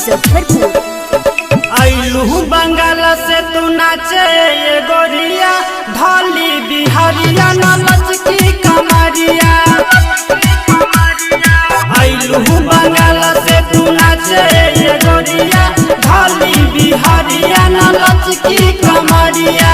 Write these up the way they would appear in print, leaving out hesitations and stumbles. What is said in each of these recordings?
मुजफ्फरपुर। आइलू बंगाल से तू नाचे ये गोरिया ढोली बिहारिया नलच की कमरिया। आइलू बंगाल से तू नाचे ये गोरिया ढोली बिहारिया नलच की कमरिया।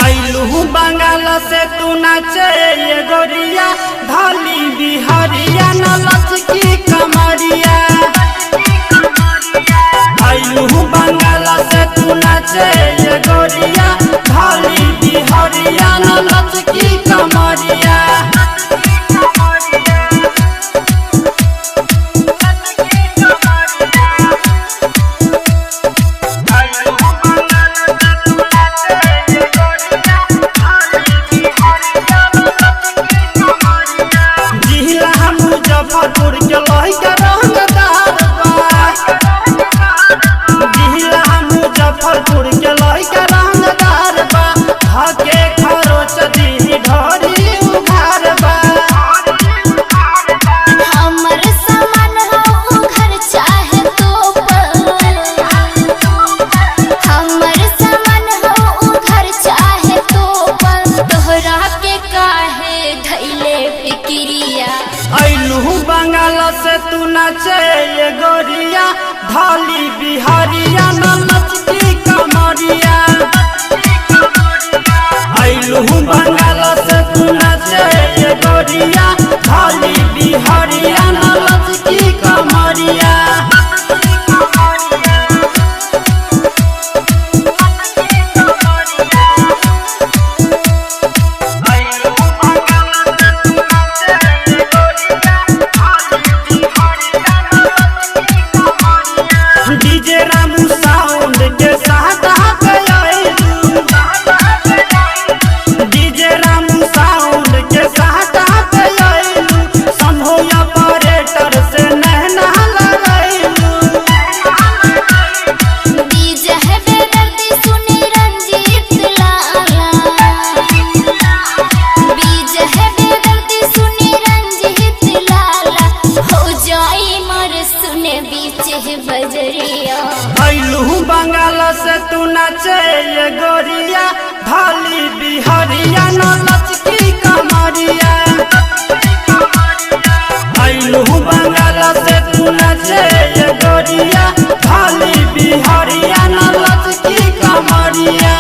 आइलू बंगाल से तू नाचे ये गोरिया ढोली बिहारिया नलच की कमरिया। आइलू बंगाल से तू नाचे ये गोरिया ढोली बिहारिया नलच की कमरिया। मुजफ्फरपुर के लइका रंगदार बा। जिला मुजफ्फरपुर के लइका रंगदार बा। हके खरोच दी ढोरी उघार बा। हमर सामान हो घर चाहे तो हमर सामान हो घर चाहे तो तोहरा के काहे धैले फिक्रिया। आइलू बंगाल से तू नाचे ये गोरिया ढोली बिहारिया नलच की कमरिया। आइलू बंगाल से तू नाचे ये गोरिया ढोली बिहारिया नलच की कमरिया। डीजे रामू साउंड के साथ आइलू। डीजे रामू साउंड के साथ आइलू। समूह ऑपरेटर से नैना लड़ाइलू। बीज है बेदर्दी सुनी रंजीत लाला। बीज है बेदर्दी सुनी रंजीत लाला। हो जाई मर सुने बीच है बजरिया। आइलू बंगाल से तू नाचे ये गोरिया ढोली बिहारिया नलच की कमरिया। आइलू बंगाल से तू नाचे ये गोरिया ढोली बिहारिया नलच की कमरिया।